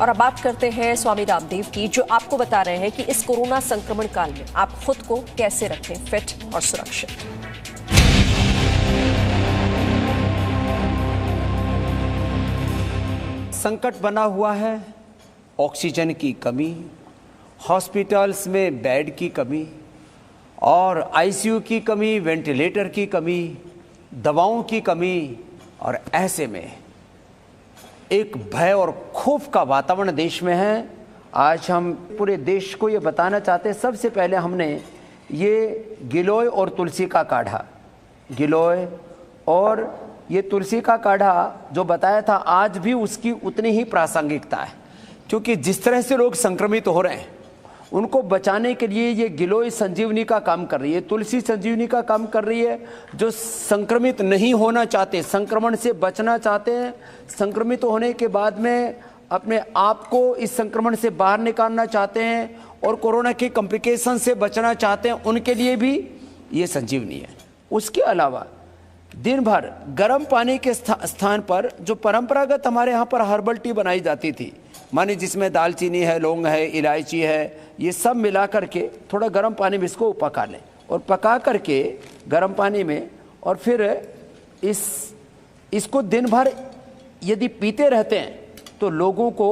और अब बात करते हैं स्वामी रामदेव की, जो आपको बता रहे हैं कि इस कोरोना संक्रमण काल में आप खुद को कैसे रखें फिट और सुरक्षित। संकट बना हुआ है, ऑक्सीजन की कमी, हॉस्पिटल्स में बेड की कमी और आईसीयू की कमी, वेंटिलेटर की कमी, दवाओं की कमी। और ऐसे में एक भय और खौफ का वातावरण देश में है। आज हम पूरे देश को ये बताना चाहते हैं, सबसे पहले हमने ये गिलोय और तुलसी का काढ़ा, गिलोय और ये तुलसी का काढ़ा जो बताया था, आज भी उसकी उतनी ही प्रासंगिकता है, क्योंकि जिस तरह से लोग संक्रमित हो रहे हैं उनको बचाने के लिए ये गिलोय संजीवनी का काम कर रही है, तुलसी संजीवनी का काम कर रही है। जो संक्रमित नहीं होना चाहते, संक्रमण से बचना चाहते हैं, संक्रमित होने के बाद में अपने आप को इस संक्रमण से बाहर निकालना चाहते हैं और कोरोना के कॉम्प्लिकेशन से बचना चाहते हैं, उनके लिए भी ये संजीवनी है। उसके अलावा दिन भर गर्म पानी के स्थान पर जो परंपरागत हमारे यहाँ पर हर्बल टी बनाई जाती थी, माने जिसमें दालचीनी है, लौंग है, इलायची है, ये सब मिला करके थोड़ा गर्म पानी में इसको पका लें और पका करके गर्म पानी में, और फिर इसको दिन भर यदि पीते रहते हैं तो लोगों को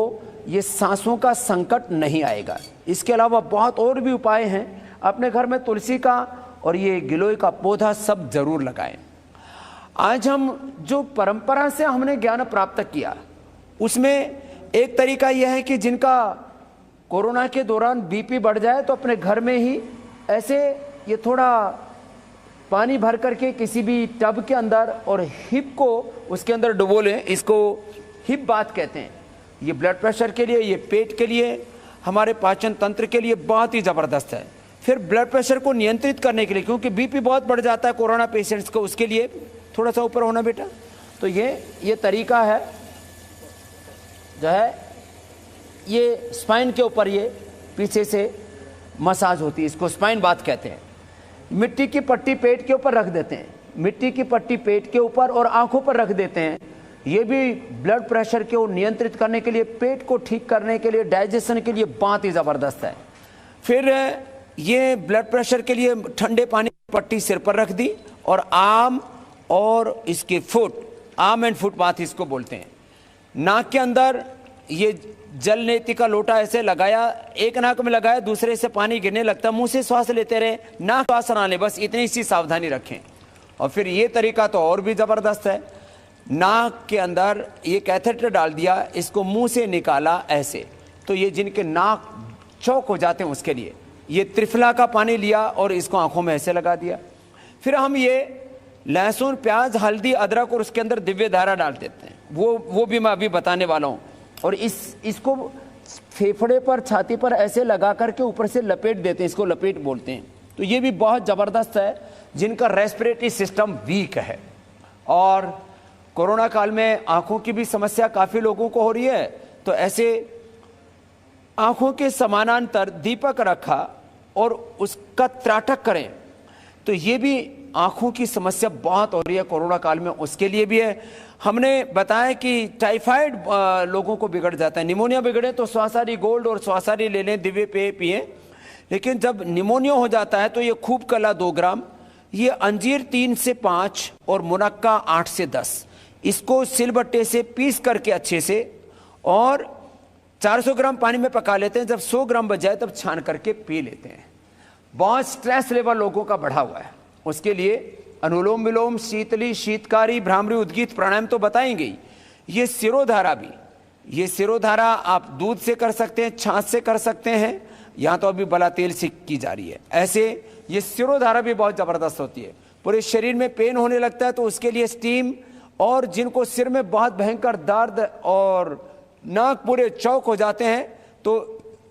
ये सांसों का संकट नहीं आएगा। इसके अलावा बहुत और भी उपाय हैं। अपने घर में तुलसी का और ये गिलोय का पौधा सब जरूर लगाएं। आज हम जो परंपरा से हमने ज्ञान प्राप्त किया, उसमें एक तरीका यह है कि जिनका कोरोना के दौरान बीपी बढ़ जाए तो अपने घर में ही ऐसे ये थोड़ा पानी भर करके किसी भी टब के अंदर और हिप को उसके अंदर डुबो लें। इसको हिप बाथ कहते हैं। ये ब्लड प्रेशर के लिए, ये पेट के लिए, हमारे पाचन तंत्र के लिए बहुत ही ज़बरदस्त है। फिर ब्लड प्रेशर को नियंत्रित करने के लिए, क्योंकि बीपी बहुत बढ़ जाता है कोरोना पेशेंट्स को, उसके लिए थोड़ा सा ऊपर होना बेटा। तो ये तरीका है जो है, ये स्पाइन के ऊपर ये पीछे से मसाज होती है, इसको स्पाइन बाथ कहते हैं। मिट्टी की पट्टी पेट के ऊपर रख देते हैं, मिट्टी की पट्टी पेट के ऊपर और आंखों पर रख देते हैं। ये भी ब्लड प्रेशर को नियंत्रित करने के लिए, पेट को ठीक करने के लिए, डाइजेशन के लिए बहुत ही ज़बरदस्त है। फिर ये ब्लड प्रेशर के लिए ठंडे पानी की पट्टी सिर पर रख दी और आम और इसके फुट, आम एंड फुट बाथ इसको बोलते हैं। नाक के अंदर ये जल नेति का लोटा ऐसे लगाया, एक नाक में लगाया, दूसरे से पानी गिरने लगता, मुंह से श्वास लेते रहे, नाक श्वास ना ले, बस इतनी सी सावधानी रखें। और फिर ये तरीका तो और भी ज़बरदस्त है। नाक के अंदर ये कैथेटर डाल दिया, इसको मुंह से निकाला ऐसे, तो ये जिनके नाक चौक हो जाते हैं उसके लिए ये त्रिफला का पानी लिया और इसको आंखों में ऐसे लगा दिया। फिर हम ये लहसुन, प्याज, हल्दी, अदरक और उसके अंदर दिव्य धारा डाल देते हैं, वो भी मैं अभी बताने वाला हूँ। और इसको फेफड़े पर, छाती पर ऐसे लगा करके ऊपर से लपेट देते हैं, इसको लपेट बोलते हैं। तो ये भी बहुत ज़बरदस्त है जिनका रेस्पिरेटरी सिस्टम वीक है। और कोरोना काल में आंखों की भी समस्या काफ़ी लोगों को हो रही है, तो ऐसे आंखों के समानांतर दीपक रखा और उसका त्राटक करें, तो ये भी आंखों की समस्या बहुत हो रही है कोरोना काल में, उसके लिए भी है। हमने बताया कि टाइफाइड लोगों को बिगड़ जाता है, निमोनिया बिगड़े तो स्वासारी गोल्ड और स्वासारी ले लें, दिव्य पेय पिए। लेकिन जब निमोनिया हो जाता है तो ये खूब कला 2 ग्राम, ये अंजीर 3 से 5 और मुनक्का 8 से 10, इसको सिलबट्टे से पीस करके अच्छे से और 400 ग्राम पानी में पका लेते हैं। जब 100 ग्राम बच जाए तब छान करके पी लेते हैं। बहुत स्ट्रेस लेवल लोगों का बढ़ा हुआ है, उसके लिए अनुलोम विलोम, शीतली, शीतकारी, भ्रामरी, उद्गीत, प्राणायाम तो बताएंगे। ये सिरोधारा भी, ये सिरोधारा आप दूध से कर सकते हैं, छाछ से कर सकते हैं, यहाँ तो अभी बला तेल से की जा रही है। ऐसे ये सिरोधारा भी बहुत ज़बरदस्त होती है। पूरे शरीर में पेन होने लगता है तो उसके लिए स्टीम, और जिनको सिर में बहुत भयंकर दर्द और नाक पूरे चौक हो जाते हैं तो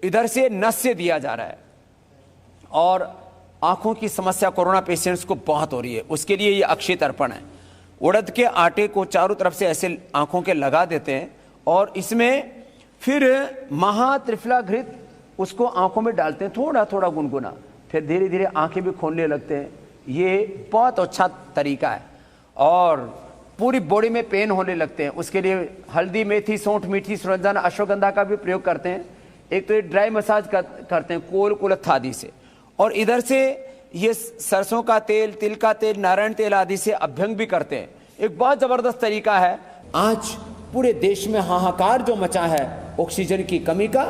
इधर से नस से दिया जा रहा है। और आंखों की समस्या कोरोना पेशेंट्स को बहुत हो रही है, उसके लिए ये अक्षय तर्पण है। उड़द के आटे को चारों तरफ से ऐसे आंखों के लगा देते हैं और इसमें फिर महात्रिफला घृत उसको आंखों में डालते हैं, थोड़ा थोड़ा गुनगुना, फिर धीरे धीरे आंखें भी खोलने लगते हैं। ये बहुत अच्छा तरीका है। और पूरी बॉडी में पेन होने लगते हैं। उसके लिए हल्दी, मेथी, सौंठ, मीठी, सुरंजाना, अश्वगंधा का भी प्रयोग करते हैं। एक तो ये ड्राई मसाज करते हैं कोल, कुलथ आदि से, और इधर से ये सरसों का तेल, तिल का तेल, नारायण तेल आदि से अभ्यंग भी करते हैं। एक बहुत जबरदस्त तरीका है। आज पूरे देश में हाहाकार जो मचा है ऑक्सीजन की कमी का,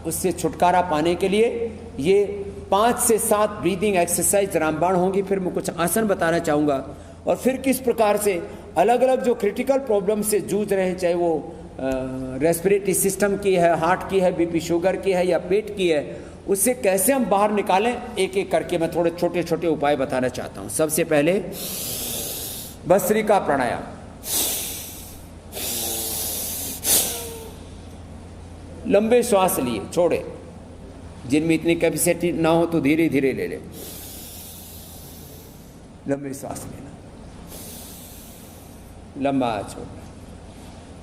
उससे छुटकारा पाने के लिए ये 5 से 7 ब्रीदिंग एक्सरसाइज रामबाण होंगी। फिर मैं कुछ आसन बताना चाहूँगा, और फिर किस प्रकार से अलग अलग जो क्रिटिकल प्रॉब्लम से जूझ रहे हैं, चाहे वो रेस्पिरेटरी सिस्टम की है, हार्ट की है, बीपी शुगर की है या पेट की है, उससे कैसे हम बाहर निकालें, एक एक करके मैं थोड़े छोटे छोटे उपाय बताना चाहता हूँ। सबसे पहले भस्त्रिका प्राणायाम। लंबे श्वास लिए, छोड़े, जिनमें इतनी कैपेसिटी ना हो तो धीरे धीरे ले ले। लंबे श्वास लेना, लंबा छोड़ना,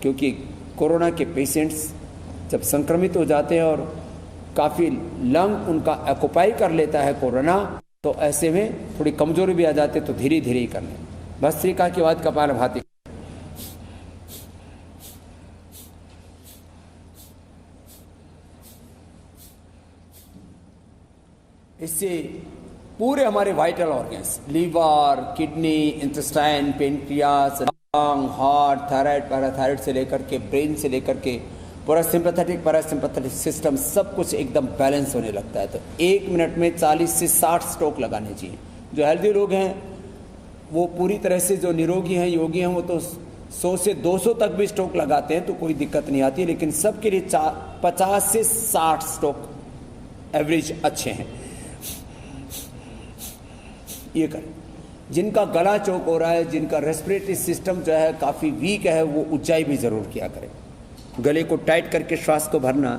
क्योंकि कोरोना के पेशेंट्स जब संक्रमित हो जाते हैं और काफ़ी लंग उनका ऑक्युपाई कर लेता है कोरोना, तो ऐसे में थोड़ी कमजोरी भी आ जाती है, तो धीरे धीरे ही करना। भस्त्रिका के बाद कपालभाति। इससे पूरे हमारे vital organs, liver, kidney, intestine, pancreas, lung, heart, thyroid, parathyroid से लेकर के ब्रेन से लेकर के पूरा सिंपैथेटिक पैरासिम्पैथेटिक सिस्टम, सब कुछ एकदम बैलेंस होने लगता है। तो 1 मिनट में 40 से 60 स्ट्रोक लगाने चाहिए। जो हेल्दी लोग हैं वो पूरी तरह से, जो निरोगी हैं, योगी हैं, वो तो 100 से 200 तक भी स्ट्रोक लगाते हैं तो कोई दिक्कत नहीं आती। लेकिन सबके लिए 50 से 60 स्ट्रोक एवरेज अच्छे हैं। ये करें। जिनका गला चौक हो रहा है, जिनका रेस्पिरेटरी सिस्टम जो है काफ़ी वीक है, वो ऊंचाई भी ज़रूर किया करें। गले को टाइट करके श्वास को भरना,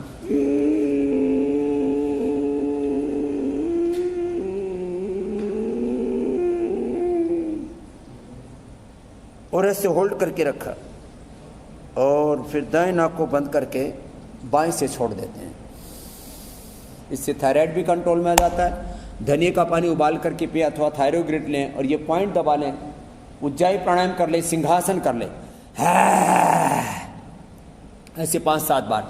और ऐसे होल्ड करके रखा, और फिर दाएं नाक को बंद करके बाएं से छोड़ देते हैं। इससे थायराइड भी कंट्रोल में आ जाता है। धनिया का पानी उबाल करके पिए अथवा थायरोग्रिड लें और ये पॉइंट दबा लें। उज्जाई प्राणायाम कर ले, सिंहासन कर ले, ऐसे 5-7 बार,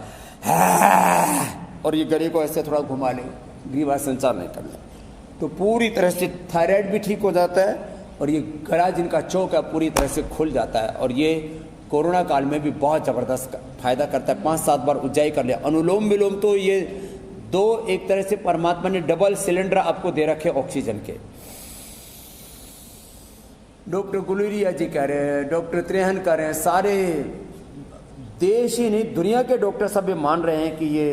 और ये गले को ऐसे थोड़ा घुमा लें, ग्रीवा संचार नहीं कर ले, तो पूरी तरह से थायराइड भी ठीक हो जाता है और ये गला जिनका चौक है पूरी तरह से खुल जाता है। और ये कोरोना काल में भी बहुत ज़बरदस्त फायदा करता है। 5-7 बार उज्जाई कर ले। अनुलोम विलोम तो ये दो, एक तरह से परमात्मा ने डबल सिलेंडर आपको दे रखे ऑक्सीजन के। डॉक्टर गुलेरिया जी कह रहे हैं, डॉक्टर त्रेहन कह रहे हैं, सारे देश ही नहीं दुनिया के डॉक्टर सब ये मान रहे हैं कि ये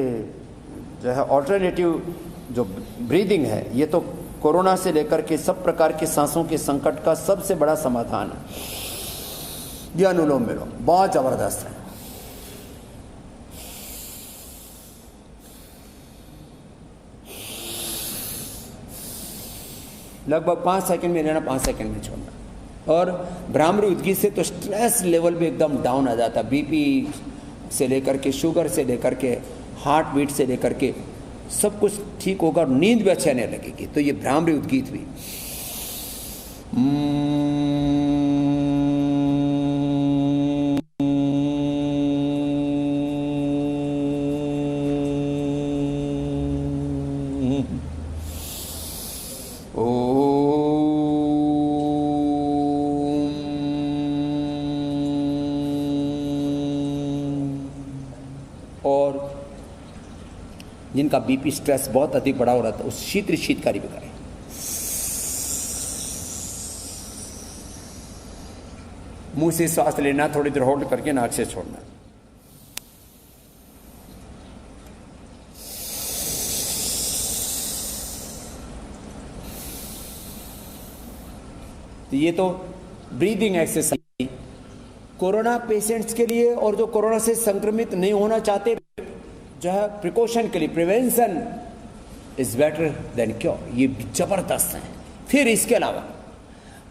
जो है ऑल्टरनेटिव जो ब्रीदिंग है, ये तो कोरोना से लेकर के सब प्रकार के सांसों के संकट का सबसे बड़ा समाधान है। ये अनुलोम विलोम बहुत जबरदस्त है। लगभग 5 सेकंड में लेना, 5 सेकंड में छोड़ना। और भ्रामरी उद्गी से तो स्ट्रेस लेवल भी एकदम डाउन आ जाता है। बीपी से लेकर के, शुगर से लेकर के, हार्ट बीट से लेकर के सब कुछ ठीक होगा और नींद भी अच्छी आने लगेगी। तो ये भ्रामरी उद्गीत हुई। और जिनका बीपी स्ट्रेस बहुत अधिक बढ़ा हो रहा था, उस शीतकारी भी करें। मुंह से सांस लेना, थोड़ी देर होल्ड करके नाक से छोड़ना। तो ये तो ब्रीदिंग एक्सरसाइज कोरोना पेशेंट्स के लिए, और जो कोरोना से संक्रमित नहीं होना चाहते जो है प्रिकॉशन के लिए, prevention is better than cure, ये जबरदस्त है। फिर इसके अलावा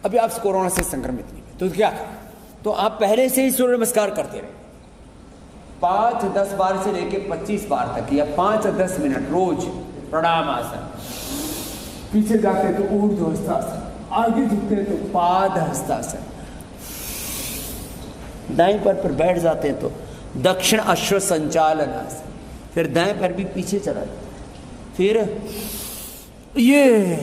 अभी आप कोरोना से संक्रमित नहीं है तो क्या करें? तो आप पहले से ही सूर्य नमस्कार करते रहे 5-10 बार से लेके 25 बार तक, या 5-10 मिनट रोज प्रणाम आसन। पीछे जाते तो ऊर्ध्व हस्तासन, आगे झुकते तो पाद हस्तासन। दाएं पैर पर बैठ जाते हैं तो दक्षिण अश्व संचालन आसन, फिर दाएं पैर भी पीछे चला जाता है, फिर ये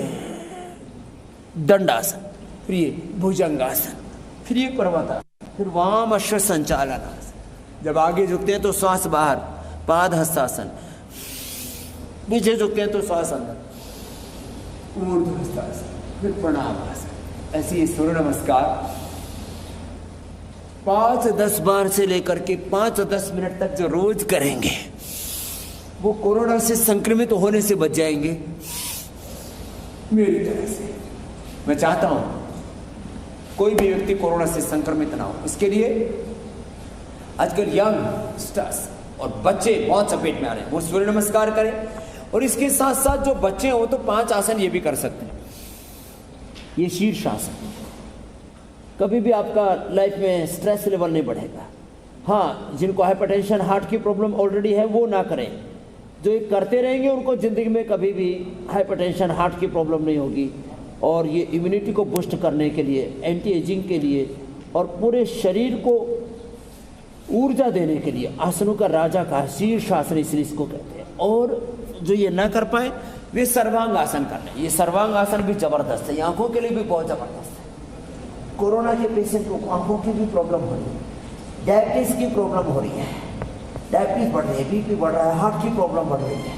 दंडासन, फिर ये भुजंगासन, फिर ये पर्वतासन, फिर वाम अश्व संचालन आसन। जब आगे झुकते हैं तो श्वास बाहर, पाद हस्तासन, पीछे झुकते हैं तो श्वास अंदर, ऊर्ध्व हस्तासन, फिर प्रणाम आसन। ऐसे ये सूर्य नमस्कार 5-10 बार से लेकर के 5-10 मिनट तक जो रोज करेंगे वो कोरोना से संक्रमित होने से बच जाएंगे। मेरी तरह से मैं चाहता हूं कोई भी व्यक्ति कोरोना से संक्रमित ना हो। इसके लिए आजकल यंगस्टर्स और बच्चे बहुत चपेट में आ रहे हैं, वो सूर्य नमस्कार करें और इसके साथ साथ जो बच्चे हो तो 5 आसन ये भी कर सकते हैं। ये शीर्षासन, कभी भी आपका लाइफ में स्ट्रेस लेवल नहीं बढ़ेगा। हाँ, जिनको हाइपरटेंशन, हार्ट की प्रॉब्लम ऑलरेडी है वो ना करें, जो ये करते रहेंगे उनको ज़िंदगी में कभी भी हाइपरटेंशन, हार्ट की प्रॉब्लम नहीं होगी। और ये इम्यूनिटी को बूस्ट करने के लिए, एंटी एजिंग के लिए और पूरे शरीर को ऊर्जा देने के लिए आसनों का राजा का शीर्षासन इसलिए इसको कहते हैं। और जो ये ना कर पाए वे सर्वांग आसन कर लें। ये सर्वांग आसन भी ज़बरदस्त है, ये आंखों के लिए भी बहुत ज़बरदस्त है। कोरोना के पेशेंट को आंखों की भी प्रॉब्लम हो रही है, डायबिटीज़ की प्रॉब्लम हो रही है, डायबिटीज़ बढ़ रही है, बीपी बढ़ रहा है, हार्ट की प्रॉब्लम बढ़ रही है,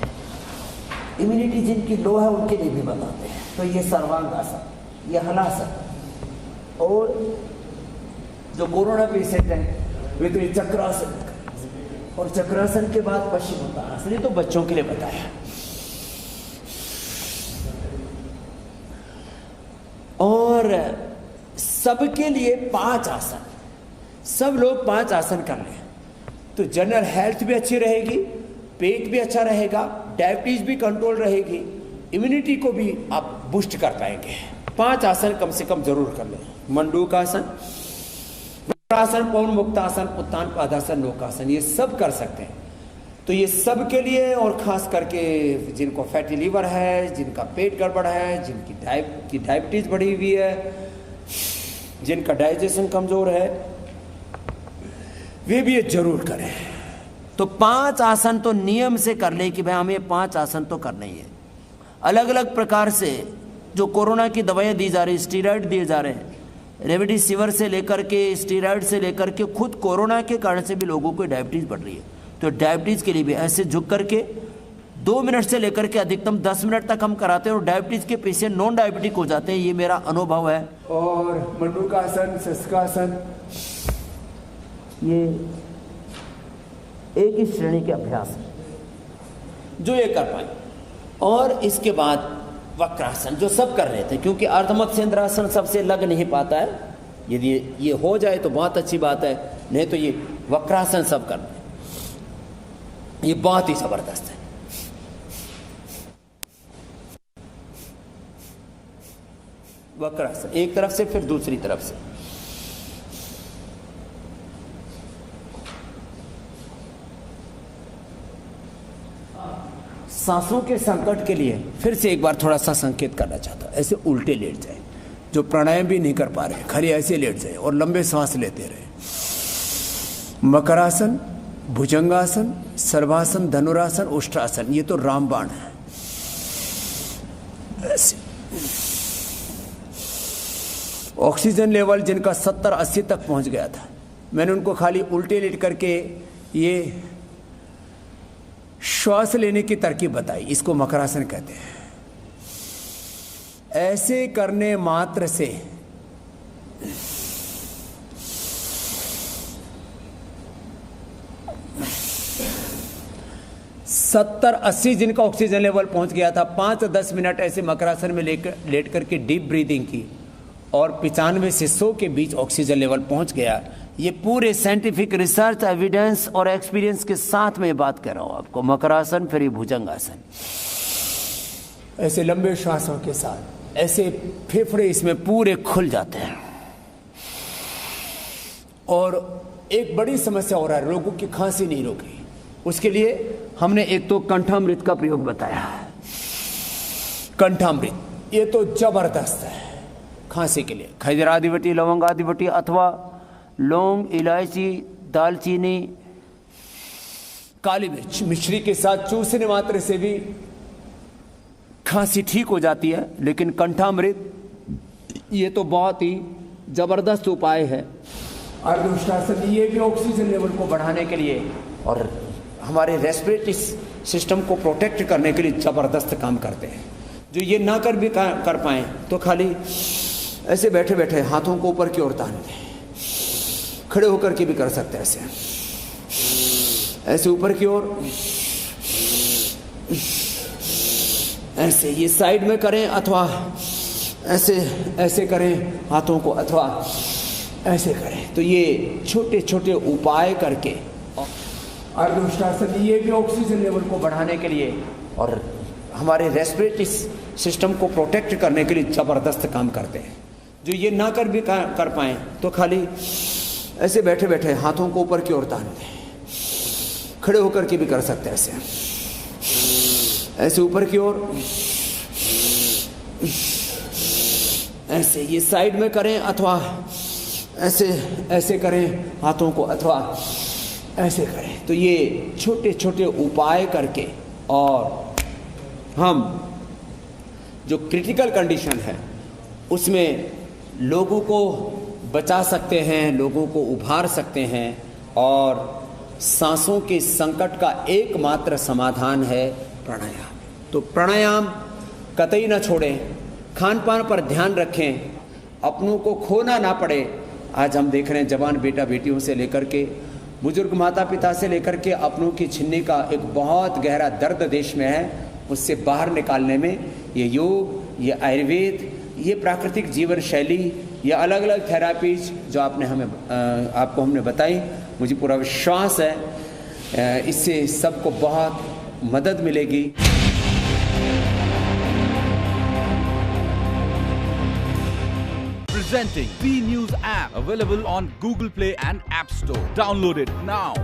इम्यूनिटी जिनकी लो है उनके लिए भी बताते हैं। तो ये सर्वांग आसन, ये हलासन। और जो कोरोना पेशेंट हैं वे तो ये चक्रासन, और चक्रासन के बाद पश्चिमोत्तानासन, ये तो बच्चों के लिए बताया। और सबके लिए 5 आसन, सब लोग 5 आसन कर लें तो जनरल हेल्थ भी अच्छी रहेगी, पेट भी अच्छा रहेगा, डायबिटीज भी कंट्रोल रहेगी, इम्यूनिटी को भी आप बूस्ट कर पाएंगे। 5 आसन कम से कम जरूर कर लें। मंडूकासन, वक्रासन, पवन मुक्तासन, उत्तान पादासन, नौकासन, ये सब कर सकते हैं। तो ये सब के लिए, और खास करके जिनको फैटी लीवर है, जिनका पेट गड़बड़ है, जिनकी डायबिटीज बढ़ी हुई है, जिनका डाइजेशन कमजोर है, वे भी ये जरूर करें। तो 5 आसन तो नियम से कर ले कि भाई हमें 5 आसन तो करना ही है। अलग अलग प्रकार से जो कोरोना की दवाइयाँ दी जा रही, स्टीरॉयड दिए जा रहे हैं, रेमडेसिविर से लेकर के, स्टीरॉयड से लेकर के, खुद कोरोना के कारण से भी लोगों को डायबिटीज़ बढ़ रही है। तो डायबिटीज़ के लिए भी ऐसे झुक करके 2 मिनट से लेकर के अधिकतम 10 मिनट तक हम कराते हैं और डायबिटीज़ के पेशेंट नॉन डायबिटिक हो जाते हैं, ये मेरा अनुभव है। और मंडूकासन, शस्त्रासन, ये एक ही श्रेणी के अभ्यास है जो ये कर पाए। और इसके बाद वक्रासन, जो सब कर रहे थे, क्योंकि अर्धमत्स्येंद्रासन सबसे लग नहीं पाता है। यदि ये हो जाए तो बहुत अच्छी बात है, नहीं तो ये वक्रासन सब कर रहे हैं, ये बहुत ही जबरदस्त है। वक्रासन एक तरफ से, फिर दूसरी तरफ से। सांसों के संकट के लिए फिर से एक बार थोड़ा सा संकेत करना चाहता हूं। ऐसे उल्टे लेट जाए, जो प्राणायाम भी नहीं कर पा रहे, खाली ऐसे लेट जाए और लंबे सांस लेते रहे। मकरासन, भुजंगासन, सर्वासन, धनुरासन, उष्ट्रासन, ये तो रामबाण है। ऐसे ऑक्सीजन लेवल जिनका 70-80 तक पहुंच गया था, मैंने उनको खाली उल्टे लेट करके ये श्वास लेने की तरकीब बताई, इसको मकरासन कहते हैं। ऐसे करने मात्र से सत्तर 80 जिनका ऑक्सीजन लेवल पहुंच गया था, 5-10 मिनट ऐसे मकरासन में लेट करके डीप ब्रीदिंग की और 95 से 100 के बीच ऑक्सीजन लेवल पहुंच गया। ये पूरे साइंटिफिक रिसर्च, एविडेंस और एक्सपीरियंस के साथ में बात कर रहा हूं आपको। मकरासन, फिर ये भुजंगासन, ऐसे लंबे श्वासों के साथ ऐसे फेफड़े इसमें पूरे खुल जाते हैं। और एक बड़ी समस्या हो रहा है, लोगों की खांसी नहीं रुक रही। उसके लिए हमने एक तो कंठामृत का प्रयोग बताया। कंठामृत ये तो जबरदस्त है खांसी के लिए। खैजरादिवटी, लवंगादिवटी अथवा लौंग, इलायची, दालचीनी, काली मिर्च मिश्री के साथ चूसने मात्र से भी खांसी ठीक हो जाती है। लेकिन कंठामृत ये तो बहुत ही जबरदस्त उपाय है। अर्धउष्टासन ये भी ऑक्सीजन लेवल को बढ़ाने के लिए और हमारे रेस्पिरेटरी सिस्टम को प्रोटेक्ट करने के लिए जबरदस्त काम करते हैं। जो ये ना कर भी कर पाए तो खाली ऐसे बैठे बैठे हाथों को ऊपर की ओर तान दें, खड़े होकर के भी कर सकते हैं। ऐसे ऐसे ऊपर की ओर, ऐसे ये साइड में करें अथवा ऐसे ऐसे करें हाथों को, अथवा ऐसे करें। तो ये छोटे छोटे उपाय करके अर्धउष्टासन ये भी ऑक्सीजन लेवल को बढ़ाने के लिए और हमारे रेस्पिरेटरी सिस्टम को प्रोटेक्ट करने के लिए जबरदस्त काम करते हैं। जो ये ना कर भी कर पाए तो खाली ऐसे बैठे बैठे हाथों को ऊपर की ओर तान दें, खड़े होकर के भी कर सकते हैं। ऐसे ऐसे ऊपर की ओर, ऐसे ये साइड में करें अथवा ऐसे ऐसे करें हाथों को, अथवा ऐसे करें। तो ये छोटे छोटे उपाय करके और हम जो क्रिटिकल कंडीशन है उसमें लोगों को बचा सकते हैं, लोगों को उभार सकते हैं। और सांसों के संकट का एकमात्र समाधान है प्राणायाम। तो प्राणायाम कतई ना छोड़ें, खान पान पर ध्यान रखें, अपनों को खोना ना पड़े। आज हम देख रहे हैं जवान बेटा बेटियों से लेकर के बुजुर्ग माता पिता से लेकर के अपनों की छीनने का एक बहुत गहरा दर्द देश में है। उससे बाहर निकालने में ये योग, ये आयुर्वेद, ये प्राकृतिक जीवन शैली, ये अलग अलग थेरापीज जो आपको हमने बताई, मुझे पूरा विश्वास है इससे सबको बहुत मदद मिलेगी। Presenting B News app, available on Google Play and App Store. Download it now.